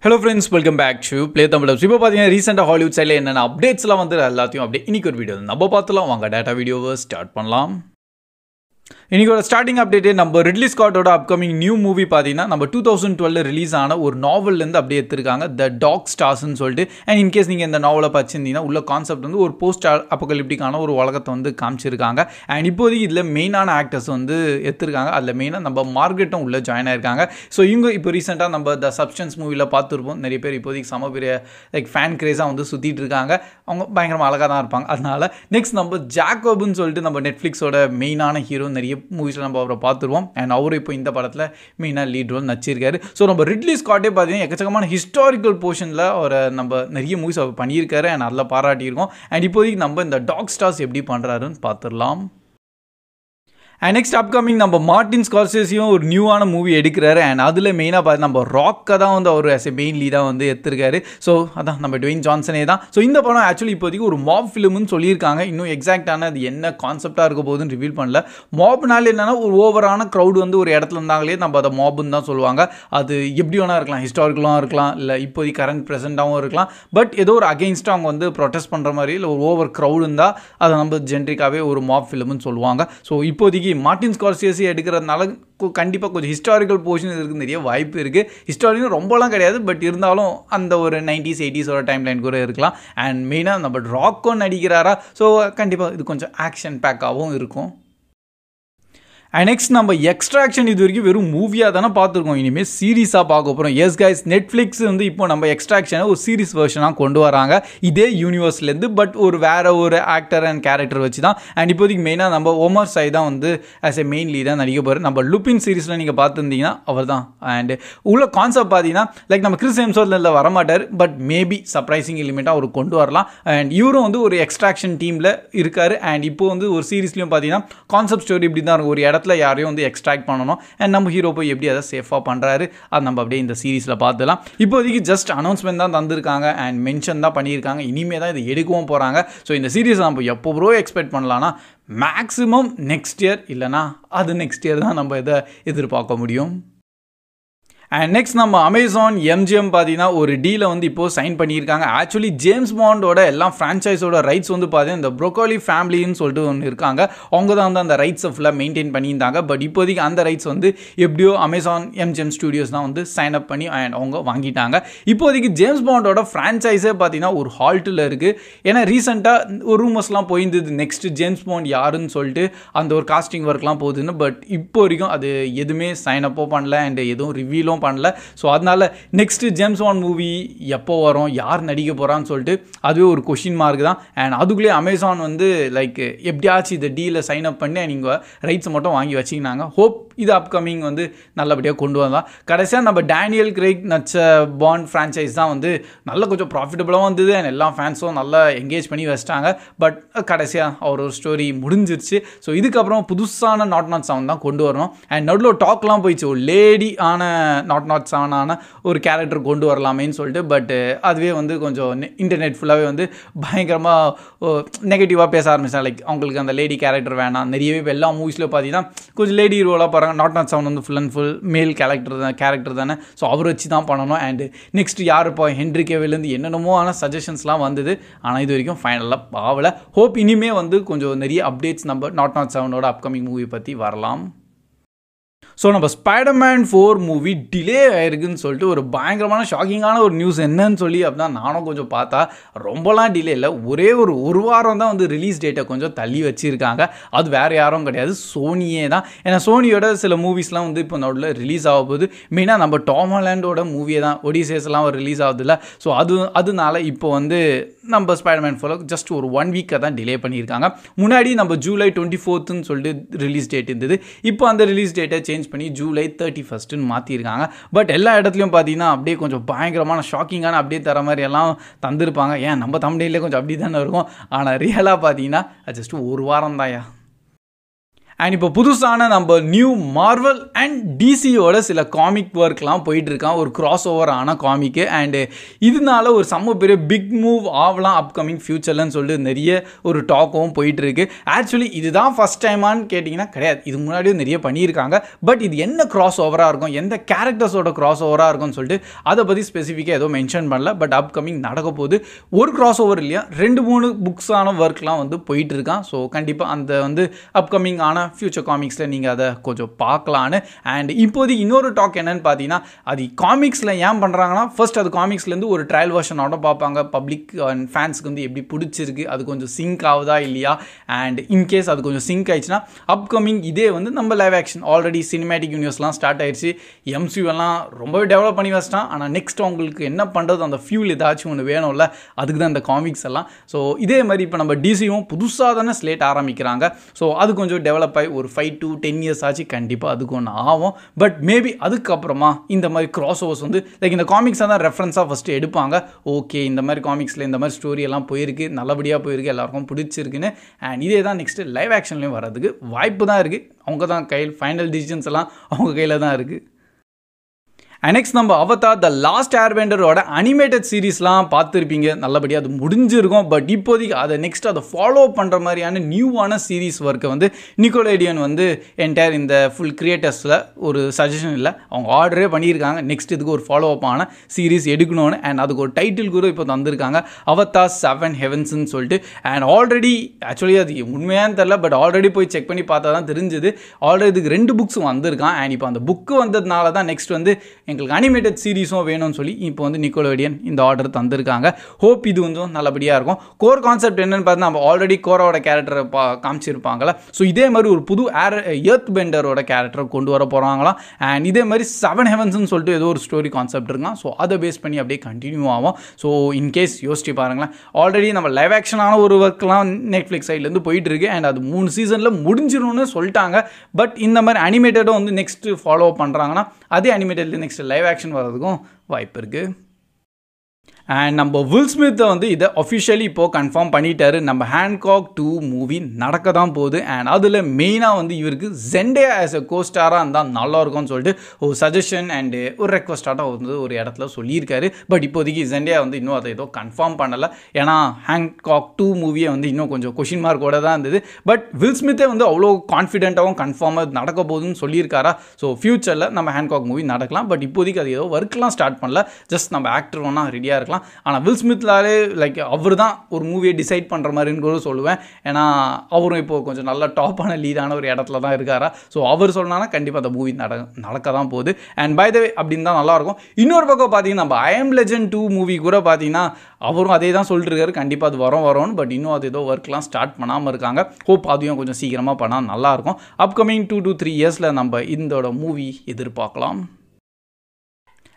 Hello friends, welcome back to Play Tamil. இப்போ பார்த்தீங்கன்னா ரீசெண்டாக ஹாலிவுட் சைடில் என்னென்ன அப்டேட்ஸ்லாம் வந்து எல்லாத்தையும் அப்படியே இன்னைக்கு ஒரு வீடியோ நம்ம பார்த்துலாம். வாங்க டேட்டா வீடியோவை ஸ்டார்ட் பண்ணலாம். இன்றைக்கோட ஸ்டார்டிங் அப்டேட்டே நம்ம ரிட்லி ஸ்காட்டோட அப்கமிங் நியூ மூவி பார்த்தீங்கன்னா நம்ம 2012 ரிலீஸ் ஆன ஒரு நாவல்லேருந்து அப்படியே எடுத்திருக்காங்க, த டாக் ஸ்டார்ஸ்ன்னு சொல்லிட்டு. அண்ட் இன்கேஸ் நீங்கள் இந்த நாவலை படிச்சிருந்தீங்கன்னா உள்ள கான்செப்ட் வந்து ஒரு போஸ்ட் அப்போகலிப்டிக்கான ஒரு உலகத்தை வந்து காமிச்சிருக்காங்க. அண்ட் இப்போதைக்கு இதில் மெயினான ஆக்டர்ஸ் வந்து எடுத்திருக்காங்க. அதில் மெயினாக நம்ம மார்கெட்டும் உள்ளே ஜாயின் ஆயிருக்காங்க. ஸோ இவங்க இப்போ ரீசெண்டாக நம்ம த சப்ஸ்டன்ஸ் மூவியில் பார்த்துருப்போம். நிறைய பேர் இப்போதைக்கு சம பெரிய ஃபேன் கிரேஸாக வந்து சுற்றிட்டு இருக்காங்க. அவங்க பயங்கரமாக அழகாக தான் இருப்பாங்க. அதனால நெக்ஸ்ட் நம்ம ஜாக்கோப்னு சொல்லிட்டு நம்ம நெட்ஃப்ளிக்ஸோட மெயினான ஹீரோ, நிறைய மூவிஸில் நம்ம அவரை பார்த்துருவோம். அண்ட் அவரும் இப்போ இந்த படத்தில் மெயினாக லீட் ரோல் நடிச்சிருக்காரு. ஸோ நம்ம ரிட்லி ஸ்காட்டே பார்த்தீங்கன்னா எக்கச்சக்கமான ஹிஸ்டாரிக்கல் போர்ஷனில் அவரை நம்ம நிறைய மூவிஸ் அவர் பண்ணியிருக்காரு. அண்ட் அதில் பாராட்டியிருக்கோம். அண்ட் இப்போதைக்கு நம்ம இந்த டாக் ஸ்டார்ஸ் எப்படி பண்ணுறாருன்னு பார்த்துடலாம். அண்ட் நெக்ஸ்ட் அப்கமிங் நம்ம மார்டின் ஸ்கார்சேசியும் ஒரு நியூவான மூவி எடுக்கிறாரு. அண்ட் அதில் மெயினாக பார்த்து நம்ம ராக்கை தான் வந்து அவர் ஆஸ் எ மெயின் லீடாக வந்து எடுத்திருக்காரு. ஸோ அதான் நம்ம டுவேன் ஜான்சனே தான். ஸோ இந்த படம் ஆக்சுவலி இப்போதைக்கு ஒரு மாப் ஃபிலிம்னு சொல்லியிருக்காங்க. இன்னும் எக்ஸாக்டான அது என்ன கான்செப்டாக இருக்க போகுதுன்னு ரிவீல் பண்ணல. மாப்னால என்னென்னா ஒரு ஓவரான க்ரௌடு வந்து ஒரு இடத்துல இருந்தாங்களே நம்ம அதை மாப்னு தான் சொல்லுவாங்க. அது எப்படி வேணா இருக்கலாம், ஹிஸ்டாரிக்கலாகவும் இருக்கலாம், இல்லை இப்போதைக்கு கரண்ட் ப்ரெசென்ட்டாகவும் இருக்கலாம். பட் ஏதோ ஒரு அகெயின்ஸ்டாக அவங்க வந்து ப்ரொட்டஸ்ட் பண்ணுற மாதிரி இல்லை ஒரு ஓவர் க்ரௌடு இருந்தால் அதை நம்ம ஜென்ரிக்காகவே ஒரு மாப் ஃபிலிம்னு சொல்லுவாங்க. ஸோ இப்போதைக்கு மார்டின் ஸ்கார்சேசி எடுக்கிறதுனால கண்டிப்பாக கொஞ்சம் ஹிஸ்டாரிக்கல் போர்ஷன் இருக்குது, நிறைய வாய்ப்பு இருக்குது. ஹிஸ்டாரிக்கும் ரொம்பலாம் கிடையாது, பட் இருந்தாலும் அந்த ஒரு 90s 80s டைம் லைன் கூட இருக்கலாம். அண்ட் மெயினாக நம்ம ராக்கும் நடிக்கிறாரா, ஸோ கண்டிப்பாக இது கொஞ்சம் ஆக்ஷன் பேக்காகவும் இருக்கும். அண்ட் நெக்ஸ்ட் நம்ம எக்ஸ்ட்ராக்ஷன் இது வரைக்கும் வெறும் மூவியாக தானே பார்த்துருக்கோம். இனிமேல் சீரீஸாக பார்க்க போகிறோம். எஸ் கைஸ், நெட்ஃப்ளிக்ஸ் வந்து இப்போ நம்ம எக்ஸ்ட்ராக்ஷனை ஒரு சீரிஸ் வெர்ஷனாக கொண்டு வராங்க இதே யூனிவர்ஸ்லேருந்து. பட் ஒரு வேறு ஒரு ஆக்டர் அண்ட் கேரக்டர் வச்சு தான். அண்ட் இப்போதைக்கு மெயினாக நம்ம ஒமர் சை தான் வந்து ஆஸ் எ மெயின் லீடாக நடிக்க போகிறார். நம்ம லுப்பின் சீரீஸில் நீங்கள் பார்த்துருந்தீங்கன்னா அவர் தான். அண்ட் உள்ள கான்செப்ட் பார்த்தீங்கன்னா நம்ம கிறிஸ் ஹெம்ஸ்வொர்த்தில் வரமாட்டார், பட் மேபி சர்ப்ரைசிங் எலிமெண்ட்டாக அவர் கொண்டு வரலாம். அண்ட் இவரும் வந்து ஒரு எக்ஸ்ட்ராக்ஷன் டீமில் இருக்கார். அண்ட் இப்போ வந்து ஒரு சீரீஸ்லையும் பார்த்தீங்கன்னா கான்செப்ட் ஸ்டோரி இப்படி தான் இருக்கும். ஒரு இடத்துல யாரையும் வந்து எக்ஸ்ட்ராக்ட் பண்ணணும். அண்ட் நம்ம ஹீரோ போய் எப்படி அதை சேஃபாக பண்ணுறாரு அது நம்ம அப்படியே இந்த சீரீஸில் பார்த்துலாம். இப்போதைக்கு ஜஸ்ட் அனௌன்ஸ்மெண்ட் தான் தந்திருக்காங்க அண்ட் மென்ஷன் தான் பண்ணியிருக்காங்க. இனிமே தான் இதை எடுக்கவும் போகிறாங்க. ஸோ இந்த சீரீஸ் நம்ம எப்போ ப்ரோ எக்ஸ்பெக்ட் பண்ணலான்னா மேக்ஸிமம் நெக்ஸ்ட் இயர், இல்லைனா அது நெக்ஸ்ட் இயர் தான் நம்ம இதை எதிர்பார்க்க முடியும். அண்ட் நெக்ஸ்ட் நம்ம அமேசான் MGM பார்த்தீங்கன்னா ஒரு டீலை வந்து இப்போது சைன் பண்ணியிருக்காங்க. ஆக்சுவலி ஜேம்ஸ் பாண்டோட எல்லாம் ஃப்ரான்ச்சைஸோட ரைட்ஸ் வந்து பார்த்தீங்கன்னா இந்த ப்ரோக்கோலி ஃபேமிலின்னு சொல்லிட்டு ஒன்று இருக்காங்க. அவங்க தான் வந்து அந்த ரைட்ஸை ஃபுல்லாக மெயின்டைன் பண்ணியிருந்தாங்க. பட் இப்போதைக்கு அந்த ரைட்ஸ் வந்து எப்படியோ அமேசான் MGM ஸ்டுடியோஸ் தான் வந்து சைன் அப் பண்ணி அண்ட் அவங்க வாங்கிட்டாங்க. இப்போதைக்கு ஜேம்ஸ் பாண்டோட ஃப்ரான்ச்சைஸே பார்த்தீங்கன்னா ஒரு ஹால்ட்டில் இருக்குது. ஏன்னா ரீசெண்டாக ஒரு ரூமர்ஸ்லாம் போயிருந்தது நெக்ஸ்ட் ஜேம்ஸ் பாண்ட் யாருன்னு சொல்லிட்டு அந்த ஒரு காஸ்டிங் ஒர்க்லாம் போகுதுன்னு. பட் இப்போ வரைக்கும் அது எதுவுமே சைன் அப்போ பண்ணல அண்ட் எதுவும் ரிவீலும் பண்ணல. ஸோ அதனால நெக்ஸ்ட் ஜேம்ஸ் பாண்ட் மூவி எப்போ வரும், யார் நடிக்க போகிறான்னு சொல்லிட்டு அதுவே ஒரு கொஷின் மார்க் தான். அண்ட் அதுக்குள்ளேயே அமேசான் வந்து எப்படியாச்சும் இந்த டீலை சைன் அப் பண்ணி நீங்கள் ரைட்ஸை மட்டும் வாங்கி வச்சிங்கனாங்க. ஹோப் இது அப்கமிங் வந்து நல்லபடியாக கொண்டு வந்தால். கடைசியாக நம்ம டேனியல் கிரெய்க் நச்ச பாண்ட் ஃப்ரான்ச்சைஸ் தான் வந்து நல்ல கொஞ்சம் ப்ராஃபிட்டபுளாக வந்தது அண்ட் எல்லா ஃபேன்ஸும் நல்லா என்கேஜ் பண்ணி வச்சிட்டாங்க. பட் கடைசியாக அவர் ஒரு ஸ்டோரி முடிஞ்சிருச்சு. ஸோ இதுக்கப்புறம் புதுசான நாட் 7 தான் கொண்டு வரணும். அண்ட் நடுவில் டாக்லாம் போயிடுச்சு, ஒரு லேடி ஆன நாட் 7 ஒரு கேரக்டர் கொண்டு வரலாமேன்னு சொல்லிட்டு. பட் அதுவே வந்து கொஞ்சம் இன்டர்நெட் ஃபுல்லாகவே வந்து பயங்கரமாக நெகட்டிவாக பேச ஆரம்பிச்சாங்க. அவங்களுக்கு அந்த லேடி கேரக்டர் வேணாம். நிறையவே எல்லா மூவிஸில் பார்த்தீங்கன்னா கொஞ்சம் லேடி ரோலாக பாருங்கள். நாட் 7 வந்து ஃபுல் அண்ட் ஃபுல் மேல் கேரக்டர் தானே. ஸோ அவர் வச்சு தான் பண்ணணும். அண்டு நெக்ஸ்ட் யார் இப்போ ஹென்ரி கேவிலேருந்து என்னென்னமோ ஆன சஜஷன்ஸ்லாம் வந்தது. ஆனால் இது வரைக்கும் ஃபைனலாக ஆகலை. ஹோப் இனிமேல் வந்து கொஞ்சம் நிறைய அப்டேட்ஸ் நம்ம நாட் 7 அப்கமிங் மூவி பற்றி வரலாம். ஸோ நம்ம ஸ்பைடர்மேன் 4 மூவி டிலே ஆயிருக்குன்னு சொல்லிட்டு ஒரு பயங்கரமான ஷாக்கிங்கான ஒரு நியூஸ் என்னன்னு சொல்லி அப்படின்னா நானும் கொஞ்சம் பார்த்தா ரொம்பலாம் டிலே இல்லை. ஒரே ஒரு வாரம் தான் வந்து ரிலீஸ் டேட்டை கொஞ்சம் தள்ளி வச்சுருக்காங்க. அது வேறு யாரும் கிடையாது, சோனியே தான். ஏன்னா சோனியோட சில மூவிஸ்லாம் வந்து இப்போ நடுவில் ரிலீஸ் ஆக போகுது. மெயினாக நம்ம டாம் ஹாலண்டோட மூவியை தான் ஒடிசேஸ்லாம் ரிலீஸ் ஆகுதுல்ல. ஸோ அதனால இப்போ வந்து நம்ம ஸ்பைடர்மேன் 4 ஜஸ்ட் ஒரு 1 வீக்காக தான் டிலே பண்ணியிருக்காங்க. முன்னாடி நம்ம ஜூலை 24ன்னு சொல்லிட்டு ரிலீஸ் டேட் இருந்தது. இப்போ அந்த ரிலீஸ் டேட்டை சேஞ்ச் பண்ணி ஜூலை 31 மாற்றிருக்காங்க. பட் எல்லா இடத்துலையும் பார்த்தீங்கன்னா அப்படியே கொஞ்சம் பயங்கரமான ஷாக்கிங்கான அப்படியே தர மாதிரி எல்லாம் தந்திருப்பாங்க. ஏன் நம்ம தமிழ்லேயே கொஞ்சம் அப்படி தானே இருக்கும். ஆனால் ரியலாக பார்த்தீங்கன்னா ஜஸ்ட் ஒரு வாரம் தான்யா. அண்ட் இப்போ புதுசான நம்ம நியூ மார்வல் அண்ட் டிசியோட சில காமிக் ஒர்க்லாம் போயிட்டு இருக்கான், ஒரு கிராஸ் ஓவர் ஆன காமிக்கு. அண்டு இதனால ஒரு செம்ம பெரிய பிக் மூவ் ஆகலாம் அப்கமிங் ஃபியூச்சர்லன்னு சொல்லிட்டு நிறைய ஒரு டாக்கும் போயிட்டு இருக்கு. ஆக்சுவலி இதுதான் ஃபர்ஸ்ட் டைமான்னு கேட்டிங்கன்னா கிடையாது, இது முன்னாடியும் நிறைய பண்ணியிருக்காங்க. பட் இது என்ன கிராஸ் ஓவராக இருக்கும், எந்த கேரக்டர்ஸோட கிராஸ் ஓவராக இருக்கும்னு சொல்லிட்டு அதை பற்றி ஸ்பெசிஃபிக்காக ஏதோ மென்ஷன் பண்ணல. பட் அப்கமிங் நடக்க போகுது. ஒரு கிராஸ் ஓவர் இல்லையா, 2-3 புக்ஸான ஒர்க்லாம் வந்து போயிட்டு இருக்கான். ஸோ கண்டிப்பாக அந்த வந்து அப்கமிங் ஆன ஃபியூச்சர் காமிக்ஸில் நீங்கள் அதை கொஞ்சம் பார்க்கலான்னு. அண்ட் இப்போதைக்கு இன்னொரு டாக் என்னன்னு பார்த்தீங்கன்னா, அது காமிக்ஸில் ஏன் பண்ணுறாங்கன்னா, ஃபர்ஸ்ட் அது காமிக்ஸ்லேருந்து ஒரு ட்ரையல் வெர்ஷனோட பார்ப்பாங்க, பப்ளிக் அண்ட் ஃபேன்ஸுக்கு வந்து எப்படி பிடிச்சிருக்கு, அது கொஞ்சம் சிங்க் ஆகுதா இல்லையா. அண்ட் இன்கேஸ் அது கொஞ்சம் சிங்க் ஆயிடுச்சுன்னா அப்கமிங் இதே வந்து நம்ம லைவ் ஆக்ஷன் ஆல்ரெடி சினிமேட்டிக் யூனிவர்ஸ்லாம் ஸ்டார்ட் ஆயிடுச்சு, எம்சியூலாம் ரொம்பவே டெவலப் பண்ணி வச்சிட்டான். ஆனால் நெக்ஸ்ட் அவங்களுக்கு என்ன பண்ணுறது, அந்த ஃபியூல் ஏதாச்சும் ஒன்று வேணும்ல, அதுக்கு தான் இந்த காமிக்ஸ் எல்லாம். ஸோ இதே மாதிரி இப்போ நம்ம டிசியும் புதுசாக தானே ஸ்லேட் ஆரம்பிக்கிறாங்க. ஸோ அது கொஞ்சம் டெவலப் ஆகி ஒரு 5 to 10 years ஆச்சு, கண்டிப்பாக அதுக்கு ஒன்று ஆகும். பட் மேபி அதுக்கப்புறமா இந்த மாதிரி கிராஸ் ஓவர்ஸ் வந்து லைக் இந்த காமிக்ஸாக தான் ரெஃபரன்ஸாக ஃபஸ்ட்டு எடுப்பாங்க. ஓகே, இந்த மாதிரி காமிக்ஸில் இந்த மாதிரி ஸ்டோரி எல்லாம் போயிருக்கு, நல்லபடியாக போயிருக்கு, எல்லாருக்கும் பிடிச்சிருக்குன்னு. அண்ட் இதே தான் நெக்ஸ்ட்டு லைவ் ஆக்ஷன்லேயும் வர்றதுக்கு வாய்ப்பு தான் இருக்குது. அவங்க தான் கையில் ஃபைனல் டிசிஷன்ஸ் எல்லாம் அவங்க கையில் தான் இருக்குது. அண்ட் நெக்ஸ்ட் நம்ம அவதார் த லாஸ்ட் ஏர்பெண்டரோட அனிமேட்டட் சீரீஸ்லாம் பார்த்துருப்பீங்க, நல்லபடியாக அது முடிஞ்சிருக்கும். பட் இப்போதைக்கு அதை நெக்ஸ்ட் அதை ஃபாலோ பண்ணுற மாதிரியான நியூவான சீரீஸ் ஒர்க்கை வந்து நிக்கோலேடியன் வந்து என்டையர் இந்த ஃபுல் கிரியேட்டர்ஸில் ஒரு சஜஷன் இல்லை, அவங்க ஆர்டரே பண்ணியிருக்காங்க நெக்ஸ்ட் இதுக்கு ஒரு ஃபாலோ அப் ஆன சீரீஸ் எடுக்கணும்னு. அண்ட் அதுக்கு ஒரு டைட்டில் கூட இப்போ தந்திருக்காங்க, அவதார் 7 Heavensன்னு சொல்லிட்டு. அண்ட் ஆல்ரெடி ஆக்சுவலி அது உண்மையானு தெரில, பட் ஆல்ரெடி போய் செக் பண்ணி பார்த்தா தான் தெரிஞ்சுது, ஆல்ரெடி இதுக்கு 2 புக்ஸும் வந்திருக்கான். அண்ட் இப்போ அந்த புக்கு வந்ததுனால தான் நெக்ஸ்ட் வந்து எங்களுக்கு அனிமேட்டட் சீரீஸும் வேணும்னு சொல்லி இப்போ வந்து நிக்கோலேடியன் இந்த ஆர்டர் தந்திருக்காங்க. ஹோப் இது கொஞ்சம் நல்லபடியாக இருக்கும். கோர் கான்செப்ட் என்னென்னு பார்த்தா, நம்ம ஆல்ரெடி கோரோட கேரக்டரை காமிச்சிருப்பாங்களா, ஸோ இதே மாதிரி ஒரு புது எர்த் பெண்டரோட கேரக்டரை கொண்டு வர போகிறாங்களாம். அண்ட் இதே மாதிரி 7 Heavensன்னு சொல்லிட்டு ஏதோ ஒரு ஸ்டோரி கான்செப்ட் இருக்கான். ஸோ அதை பேஸ் பண்ணி அப்படியே கண்டினியூ ஆகும். ஸோ இன்கேஸ் யோசிச்சு பாருங்களேன், ஆல்ரெடி நம்ம லைவ் ஆக்ஷனான ஒரு ஒர்க்லாம் நெட்ஃப்ளிக்ஸ் சைட்லேருந்து போயிட்டு இருக்கு. அண்ட் அது 3 சீசனில் முடிஞ்சிடும்னு சொல்லிட்டாங்க. பட் இந்த மாதிரி அனிமேட்டடும் வந்து நெக்ஸ்ட் ஃபாலோ பண்ணுறாங்கன்னா அதே அனிமேட்டட்ல நெக்ஸ்ட் லைவ் ஆக்ஷன் வர்றதுக்கும் வாய்ப்பு இருக்குது. அண்ட் நம்ம வில் ஸ்மித்தை வந்து இதை அஃபிஷியலி இப்போது கன்ஃபார்ம் பண்ணிட்டாரு, நம்ம ஹேண்ட்காக் 2 மூவி நடக்க தான் போகுது. அண்ட் அதில் மெயினாக வந்து இவருக்கு ஜெண்டே ஆஸ் எ கோஸ்டாராக இருந்தால் நல்லாயிருக்கும்னு சொல்லிட்டு ஒரு சஜஷன் அண்டு ஒரு ரெக்வஸ்டாக வந்து ஒரு இடத்துல சொல்லியிருக்காரு. பட் இப்போதைக்கு ஜெண்டே வந்து இன்னும் அதை ஏதோ கன்ஃபார்ம் பண்ணலை, ஏன்னா ஹேண்ட்காக் 2 மூவியை வந்து இன்னும் கொஞ்சம் கொஷின் மார்க்கோட தான் இருந்தது. பட் வில் ஸ்மித்தே வந்து அவ்வளோ கான்ஃபிடென்ட்டாகவும் கன்ஃபார்மாக நடக்க போகுதுன்னு சொல்லியிருக்காரா. ஸோ ஃபியூச்சரில் நம்ம ஹேண்ட்காக் மூவி நடக்கலாம். பட் இப்போதைக்கு அது ஏதோ ஒர்க்லாம் ஸ்டார்ட் பண்ணல, ஜஸ்ட் நம்ம ஆக்டர் ஒன்றா ரெடியாக இருக்கலாம். ஆனால் வில் ஸ்மித்லாலே லைக் அவர் தான் ஒரு மூவியை டிசைட் பண்ணுற மாதிரின்னு கூட சொல்லுவேன், ஏன்னா அவரும் இப்போது கொஞ்சம் நல்ல டாப்பான லீடான ஒரு இடத்துல தான் இருக்காரா. ஸோ அவர் சொன்னான்னா கண்டிப்பாக அந்த மூவி நடக்க தான் போகுது. அண்ட் பை த வே அப்படின்னு தான் நல்லாயிருக்கும். இன்னொரு பக்கம் பார்த்தீங்கன்னா நம்ம ஐ எம் லெஜெண்ட் 2 மூவி கூட பார்த்தீங்கன்னா அவரும் அதே தான் சொல்லிட்டு இருக்காரு, கண்டிப்பாக அது வரும்னு. பட் இன்னும் அது ஏதோ ஒர்க்லாம் ஸ்டார்ட் பண்ணாமல் இருக்காங்க. ஹோப் அதையும் கொஞ்சம் சீக்கிரமாக பண்ணால் நல்லாயிருக்கும். அப்கமிங் 2 to 3 yearsல நம்ம இதோட மூவி எதிர்பார்க்கலாம்.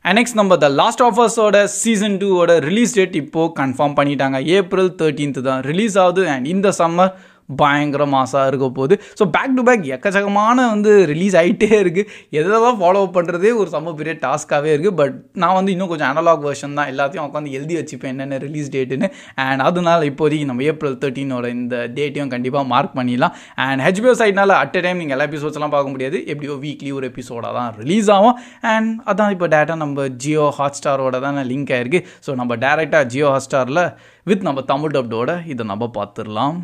அண்ட் நெக்ஸ்ட் நம்ம த லாஸ்ட் ஆஃப் அஸோட சீசன் 2 ரிலீஸ் டேட் இப்போது கன்ஃபார்ம் பண்ணிட்டாங்க, April 13th தான் ரிலீஸ் ஆகுது. அண்ட் இந்த சம்மர் பயங்கர மாசாக இருக்க போகுது. ஸோ பேக் டு பேக் எக்கச்சக்கமான வந்து ரிலீஸ் ஆகிட்டே இருக்குது. எதெல்லாம் ஃபாலோ பண்ணுறதே ஒரு செம்ம பெரிய டாஸ்க்காகவே இருக்குது. பட் நான் வந்து இன்னும் கொஞ்சம் அனலாக் வெர்ஷன் தான் எல்லாத்தையும் உட்காந்து எழுதி வச்சுப்பேன் என்னென்ன ரிலீஸ் டேட்டுன்னு. அண்ட் அதனால் இப்போதைக்கு நம்ம April 13 இந்த டேட்டையும் கண்டிப்பாக மார்க் பண்ணிடலாம். அண்ட் HBO சைட்னால் அட் டைம் நீங்கள் எல்லா எபிசோட்ஸ்லாம் பார்க்க முடியாது, எப்படியோ வீக்லி ஒரு எபிசோடாக தான் ரிலீஸ் ஆகும். அண்ட் அதான் இப்போ டேரெக்டாக நம்ம ஜியோ ஹாட்ஸ்டாரோட தான் லிங்க் ஆகிருக்கு. ஸோ நம்ம டேரெக்டாக ஜியோ ஹாட்ஸ்டாரில் வித் நம்ம தமிழ் டப்டோட இதை நம்ம பார்த்துடலாம்.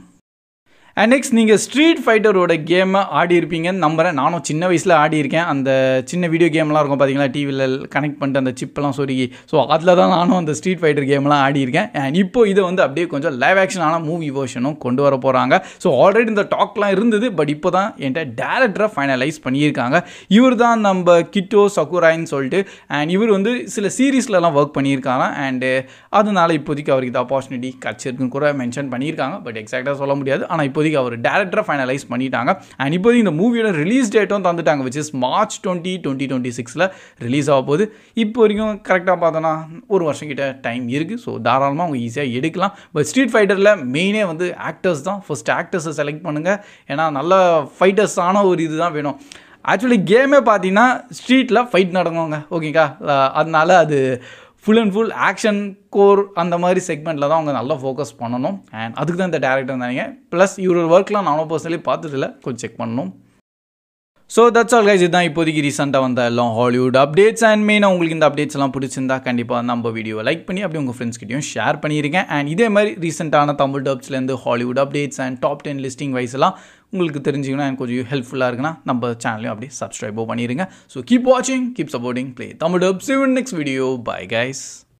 அண்ட் நெக்ஸ்ட் நீங்கள் ஸ்ட்ரீட் ஃபைட்டரோட கேமை ஆடி இருப்பீங்கன்னு நம்புகிறேன். நானும் சின்ன வயசில் ஆடி இருக்கேன். அந்த சின்ன வீடியோ கேம்லாம் இருக்கும் பார்த்தீங்களா, டிவியில் கனெக்ட் பண்ணிட்டு அந்த சிப்பெல்லாம் சொருகி. ஸோ அதில் தான் நானும் அந்த ஸ்ட்ரீட் ஃபைட்டர் கேம்லாம் ஆடி இருக்கேன். அண்ட் இப்போ இதை வந்து அப்படியே கொஞ்சம் லைவ் ஆக்ஷனான மூவி வெர்ஷனும் கொண்டு வர போகிறாங்க. ஸோ ஆல்ரெடி இந்த டாக்லாம் இருந்தது, பட் இப்போ தான் என்கிட்ட டேரக்டரை ஃபைனலைஸ் பண்ணியிருக்காங்க. இவர் தான் நம்ம கிட்டோ சகுராயின்னு சொல்லிட்டு. அண்ட் இவர் வந்து சில சீரீஸ்லலாம் ஒர்க் பண்ணியிருக்காங்க. அண்டு அதனால இப்போதைக்கு அவருக்கு இந்த ஆப்பர்ச்சுனிட்டி கிடச்சிருக்குன்னு கூட மென்ஷன் பண்ணியிருக்காங்க. பட் எக்ஸாக்டாக சொல்ல முடியாது. ஆனால் இப்போதைக்கு அவர் டேரக்டரை ஃபைனலைஸ் பண்ணிட்டாங்க. அண்ட் இப்போதைக்கு இந்த மூவியோட ரிலீஸ் டேட்டும் தந்துட்டாங்க, which is March 20, 2026 ரிலீஸ் ஆக போகுது. இப்போ வரைக்கும் கரெக்டாக பார்த்தோன்னா ஒரு வருஷம் கிட்ட டைம் இருக்குது. ஸோ தாராளமாக அவங்க ஈஸியாக எடுக்கலாம். பட் ஸ்ட்ரீட் ஃபைட்டரில் மெயினே வந்து ஆக்டர்ஸ் தான். ஃபர்ஸ்ட் ஆக்டர்ஸை செலக்ட் பண்ணுங்கள், ஏன்னா நல்ல ஃபைட்டர்ஸான ஒரு இது தான் வேணும். ஆக்சுவலி கேமே பார்த்தீங்கன்னா ஸ்ட்ரீட்டில் ஃபைட் நடக்குவாங்க, ஓகேங்களா. அதனால அது full and full action core அந்த மாதிரி செக்மெண்ட்டில் தான் அவங்க நல்லா ஃபோக்கஸ் பண்ணணும். அண்ட் அதுக்கு தான் இந்த டேரக்டர் இருந்தாங்க. ப்ளஸ் இவரோட ஒர்க்லாம் நானும் பர்சனலி பார்த்ததில்ல, கொஞ்சம் செக் பண்ணணும். So that's all guys. இதுதான் இப்போதைக்கு ரீசெண்டாக வந்த எல்லாம் ஹாலிவுட் அப்டேட்ஸ். அண்ட் மெயினாக உங்களுக்கு இந்த அப்டேட்ஸ் எல்லாம் பிடிச்சிருந்தா கண்டிப்பாக நம்ம வீடியோவை லைக் பண்ணி அப்படி உங்கள் ஃப்ரெண்ட்ஸ்கிட்டையும் ஷேர் பண்ணியிருக்கேன். அண்ட் இதே மாதிரி ரீசெண்டான தமிழ் டப்ஸ்லேருந்து Hollywood updates and top 10 listing wise எல்லாம் உங்களுக்கு தெரிஞ்சுக்கணும் எனக்கு கொஞ்சம் ஹெல்ப்ஃபுல்லாக இருக்குன்னா நம்ம சேனலையும் அப்படியே சப்ஸ்கிரைபோ பண்ணிடுங்க. ஸோ கீப் வாட்சிங், keep supporting play Tamil dubs. See you in next video. Bye guys.